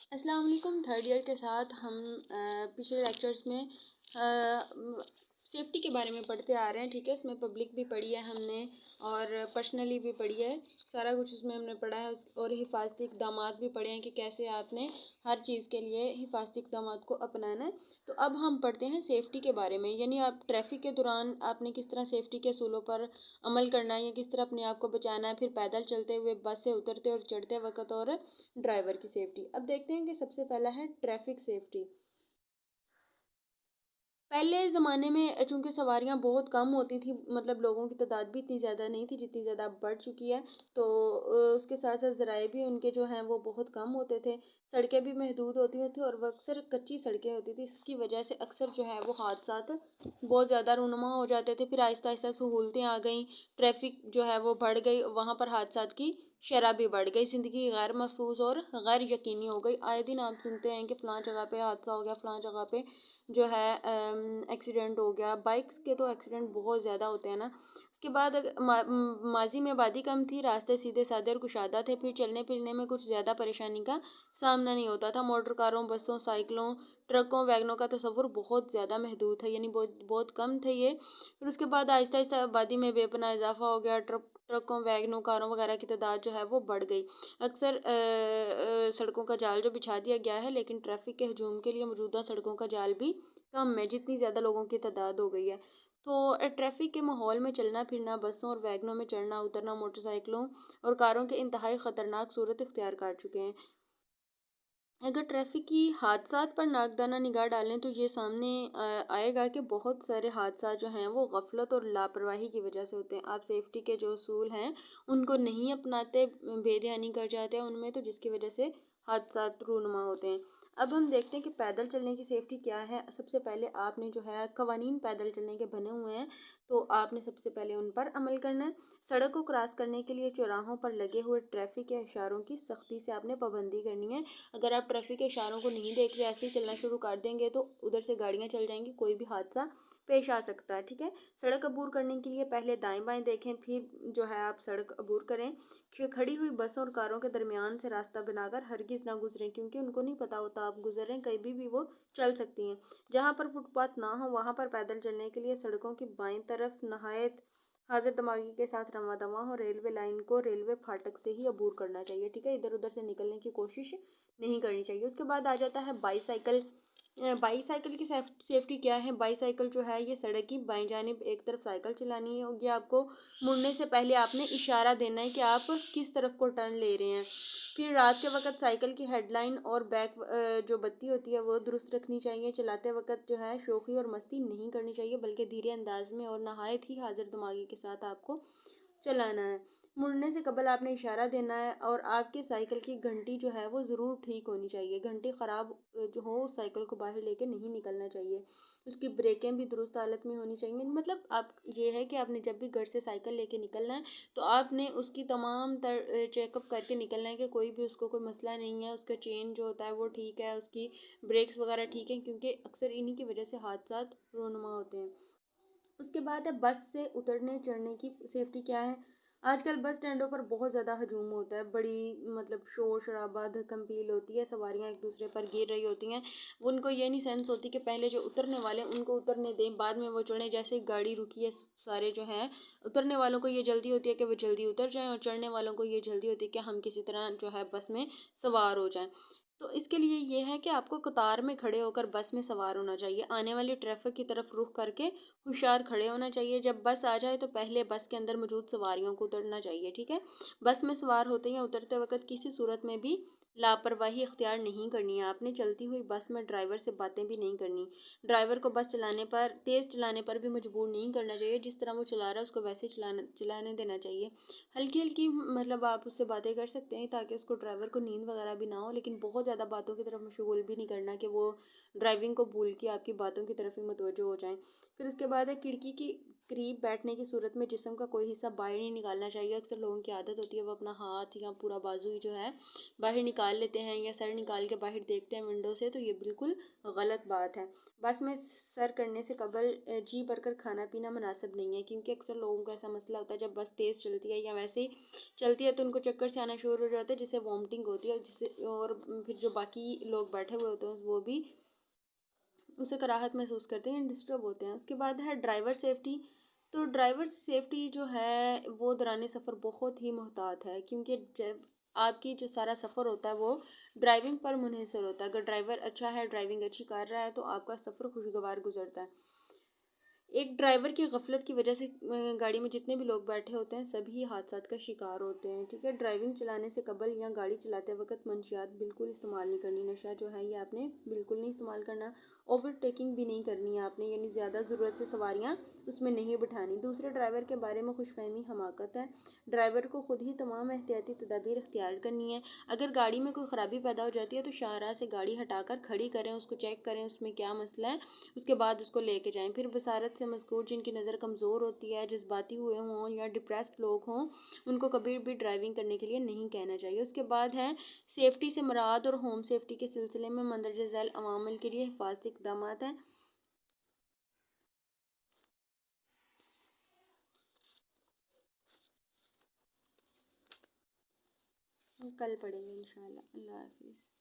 السلام علیکم۔ Third year کے ساتھ ہم پچھلے لیکچرز میں سیفٹی کے بارے میں پڑھتے آ رہے ہیں، ٹھیک ہے۔ اس میں پبلک بھی پڑھی ہے ہم نے اور پرسنلی بھی پڑھی ہے، سارا کچھ اس میں ہم نے پڑھا ہے، اور حفاظتی اقدامات بھی پڑھے ہیں کہ کیسے آپ نے ہر چیز کے لیے حفاظتی اقدامات کو اپنانا ہے۔ تو اب ہم پڑھتے ہیں سیفٹی کے بارے میں، یعنی آپ ٹریفک کے دوران آپ نے کس طرح سیفٹی کے اصولوں پر عمل کرنا ہے یا کس طرح اپنے آپ کو بچانا ہے، پھر پیدل چلتے ہوئے، بس سے اترتے اور چڑھتے وقت، اور ڈرائیور کی سیفٹی۔ اب دیکھتے ہیں کہ سب سے پہلا ہے ٹریفک سیفٹی۔ پہلے زمانے میں چونکہ سواریاں بہت کم ہوتی تھیں، مطلب لوگوں کی تعداد بھی اتنی زیادہ نہیں تھی جتنی زیادہ اب بڑھ چکی ہے، تو اس کے ساتھ ساتھ ذرائع بھی ان کے جو ہیں وہ بہت کم ہوتے تھے، سڑکیں بھی محدود ہوتی تھیں اور وہ اکثر کچی سڑکیں ہوتی تھیں، اس کی وجہ سے اکثر جو ہے وہ حادثات بہت زیادہ رونما ہو جاتے تھے۔ پھر آہستہ آہستہ سہولتیں آ گئیں، ٹریفک جو ہے وہ بڑھ گئی، وہاں پر حادثات کی شرح بھی بڑھ گئی، زندگی غیر محفوظ اور غیر یقینی ہو گئی۔ آئے دن آپ سنتے ہیں کہ فلاں جگہ پہ حادثہ ہو گیا، فلاں جگہ پہ جو ہے ایکسیڈنٹ ہو گیا۔ بائکس کے تو ایکسیڈنٹ بہت زیادہ ہوتے ہیں نا۔ اس کے بعد ماضی میں آبادی کم تھی، راستے سیدھے سادے اور کشادہ تھے، پھر چلنے پھرنے میں کچھ زیادہ پریشانی کا سامنا نہیں ہوتا تھا۔ موٹر کاروں، بسوں، سائیکلوں، ٹرکوں، ویگنوں کا تصور بہت زیادہ محدود تھا، یعنی بہت کم تھے یہ۔ پھر اس کے بعد آہستہ آہستہ آبادی میں بے پناہ اضافہ ہو گیا، ٹرکوں، ویگنوں، کاروں وغیرہ کی تعداد جو ہے وہ بڑھ گئی۔ اکثر سڑکوں کا جال جو بچھا دیا گیا ہے، لیکن ٹریفک کے ہجوم کے لیے موجودہ سڑکوں کا جال بھی کم ہے، جتنی زیادہ لوگوں کی تعداد ہو گئی ہے۔ تو ٹریفک کے ماحول میں چلنا پھرنا، بسوں اور ویگنوں میں چڑھنا اترنا موٹر سائیکلوں اور کاروں کے انتہائی خطرناک صورت اختیار کر چکے ہیں۔ اگر ٹریفک کی حادثات پر ناقدانہ نگاہ ڈالیں تو یہ سامنے آئے گا کہ بہت سارے حادثات جو ہیں وہ غفلت اور لاپرواہی کی وجہ سے ہوتے ہیں۔ آپ سیفٹی کے جو اصول ہیں ان کو نہیں اپناتے، بے دھیانی کر جاتے ہیں ان میں، تو جس کی وجہ سے حادثات رونما ہوتے ہیں۔ اب ہم دیکھتے ہیں کہ پیدل چلنے کی سیفٹی کیا ہے۔ سب سے پہلے آپ نے جو ہے قوانین پیدل چلنے کے بنے ہوئے ہیں، تو آپ نے سب سے پہلے ان پر عمل کرنا ہے۔ سڑک کو کراس کرنے کے لیے چوراہوں پر لگے ہوئے ٹریفک کے اشاروں کی سختی سے آپ نے پابندی کرنی ہے۔ اگر آپ ٹریفک کے اشاروں کو نہیں دیکھ رہے، ایسے ہی چلنا شروع کر دیں گے تو ادھر سے گاڑیاں چل جائیں گی، کوئی بھی حادثہ پیش آ سکتا ہے، ٹھیک ہے۔ سڑک عبور کرنے کے لیے پہلے دائیں بائیں دیکھیں، پھر جو ہے آپ سڑک عبور کریں۔ کھڑی ہوئی بسوں اور کاروں کے درمیان سے راستہ بنا کر ہرگز نہ گزریں، کیونکہ ان کو نہیں پتا ہوتا آپ گزر رہے ہیں، کبھی بھی وہ چل سکتی ہیں۔ جہاں پر فٹ پاتھ نہ ہو وہاں پر پیدل چلنے کے لیے سڑکوں کی بائیں طرف نہایت حاضر دماغی کے ساتھ رواں دواں ہو، ریلوے لائن کو ریلوے پھاٹک سے ہی عبور کرنا چاہیے، ٹھیک ہے، ادھر ادھر سے نکلنے کی کوشش نہیں کرنی چاہیے۔ اس کے بعد آ جاتا ہے بائی سائیکل۔ بائی سائیکل کی سیفٹی کیا ہے؟ بائی سائیکل جو ہے یہ سڑک کی بائیں جانب ایک طرف سائیکل چلانی ہوگی آپ کو۔ مڑنے سے پہلے آپ نے اشارہ دینا ہے کہ آپ کس طرف کو ٹرن لے رہے ہیں۔ پھر رات کے وقت سائیکل کی ہیڈ لائن اور بیک جو بتی ہوتی ہے وہ درست رکھنی چاہیے۔ چلاتے وقت جو ہے شوخی اور مستی نہیں کرنی چاہیے، بلکہ دھیرے انداز میں اور نہایت ہی حاضر دماغی کے ساتھ آپ کو چلانا ہے۔ مڑنے سے قبل آپ نے اشارہ دینا ہے، اور آپ کے سائیکل کی گھنٹی جو ہے وہ ضرور ٹھیک ہونی چاہیے۔ گھنٹی خراب جو ہو اس سائیکل کو باہر لے کے نہیں نکلنا چاہیے۔ اس کی بریکیں بھی درست حالت میں ہونی چاہیے۔ مطلب آپ یہ ہے کہ آپ نے جب بھی گھر سے سائیکل لے کے نکلنا ہے تو آپ نے اس کی تمام چیک اپ کر کے نکلنا ہے کہ کوئی بھی اس کو کوئی مسئلہ نہیں ہے، اس کا چین جو ہوتا ہے وہ ٹھیک ہے، اس کی بریکس وغیرہ ٹھیک ہیں، کیونکہ اکثر انہی کی وجہ سے حادثات رونما ہوتے ہیں۔ اس کے بعد ہے بس سے اترنے چڑھنے کی سیفٹی کیا ہے؟ آج کل بس اسٹینڈوں پر بہت زیادہ ہجوم ہوتا ہے، بڑی مطلب شور شرابہ دھکم پیل ہوتی ہے، سواریاں ایک دوسرے پر گر رہی ہوتی ہیں، ان کو یہ نہیں سینس ہوتی کہ پہلے جو اترنے والے ہیں ان کو اترنے دیں، بعد میں وہ چڑھیں۔ جیسے گاڑی رکی ہے، سارے جو ہیں اترنے والوں کو یہ جلدی ہوتی ہے کہ وہ جلدی اتر جائیں، اور چڑھنے والوں کو یہ جلدی ہوتی ہے کہ ہم کسی طرح جو ہے بس میں سوار ہو جائیں۔ تو اس کے لیے یہ ہے کہ آپ کو قطار میں کھڑے ہو کر بس میں سوار ہونا چاہیے، آنے والی ٹریفک کی طرف رخ کر کے ہوشیار کھڑے ہونا چاہیے۔ جب بس آ جائے تو پہلے بس کے اندر موجود سواریوں کو اترنا چاہیے، ٹھیک ہے۔ بس میں سوار ہوتے یا اترتے وقت کسی صورت میں بھی لاپرواہی اختیار نہیں کرنی ہے۔ آپ نے چلتی ہوئی بس میں ڈرائیور سے باتیں بھی نہیں کرنی۔ ڈرائیور کو بس تیز چلانے پر بھی مجبور نہیں کرنا چاہیے، جس طرح وہ چلا رہا ہے اس کو ویسے چلانے دینا چاہیے۔ ہلکی ہلکی مطلب آپ اس سے باتیں کر سکتے ہیں تاکہ اس کو ڈرائیور کو نیند وغیرہ بھی نہ ہو، لیکن بہت زیادہ باتوں کی طرف مشغول بھی نہیں کرنا کہ وہ ڈرائیونگ کو بھول کے آپ کی باتوں کی طرف ہی متوجہ ہو جائیں۔ پھر اس کے بعد ہے کھڑکی کی قریب بیٹھنے کی صورت میں جسم کا کوئی حصہ باہر نہیں نکالنا چاہیے. اکثر لوگوں کی عادت ہوتی ہے وہ اپنا ہاتھ یا پورا بازو جو ہے باہر نکال لیتے ہیں یا سر نکال کے باہر دیکھتے ہیں ونڈو سے، تو یہ بالکل غلط بات ہے. بس میں سر کرنے سے قبل جی بھر کر کھانا پینا مناسب نہیں ہے، کیونکہ اکثر لوگوں کا ایسا مسئلہ ہوتا ہے جب بس تیز چلتی ہے یا ویسے ہی چلتی ہے تو ان کو چکر سے آنا شروع ہو جاتا ہے، جس سے وامٹنگ ہوتی ہے، اور پھر جو باقی لوگ بیٹھے ہوئے ہوتے ہیں وہ بھی اسے کراہت محسوس کرتے ہیں، ڈسٹرب ہوتے ہیں. اس کے بعد ہے ڈرائیور سیفٹی. تو ڈرائیور سیفٹی جو ہے وہ دوران سفر بہت ہی محتاط ہے، کیونکہ جب آپ کی جو سارا سفر ہوتا ہے وہ ڈرائیونگ پر منحصر ہوتا ہے. اگر ڈرائیور اچھا ہے، ڈرائیونگ اچھی کر رہا ہے، تو آپ کا سفر خوشگوار گزرتا ہے. ایک ڈرائیور کی غفلت کی وجہ سے گاڑی میں جتنے بھی لوگ بیٹھے ہوتے ہیں سبھی حادثات کا شکار ہوتے ہیں. ٹھیک ہے. ڈرائیونگ چلانے سے قبل یا گاڑی چلاتے وقت منشیات بالکل استعمال نہیں کرنی. نشہ جو ہے یہ آپ نے بالکل نہیں استعمال کرنا. اوور ٹیکنگ بھی نہیں کرنی ہے آپ نے، یعنی زیادہ ضرورت سے سواریاں اس میں نہیں بٹھانی. دوسرے ڈرائیور کے بارے میں خوش فہمی حماقت ہے. ڈرائیور کو خود ہی تمام احتیاطی تدابیر اختیار کرنی ہے. اگر گاڑی میں کوئی خرابی پیدا ہو جاتی ہے تو شاہراہ سے گاڑی ہٹا کر کھڑی کریں، اس کو چیک کریں اس میں کیا مسئلہ ہے، اس کے بعد اس کو لے کے جائیں. پھر بصارت سے مذکور جن کی نظر کمزور ہوتی ہے، جذباتی ہوئے ہوں یا ڈپریسڈ لوگ ہوں، ان کو کبھی بھی ڈرائیونگ کرنے کے لیے نہیں کہنا چاہیے. اس کے بعد ہے سیفٹی سے مراد اور ہوم سیفٹی کے سلسلے میں مندرجہ ذیل عوامل کے لیے حفاظتی اقدامات ہیں. کل پڑھیں گے انشاءاللہ. اللہ حافظ.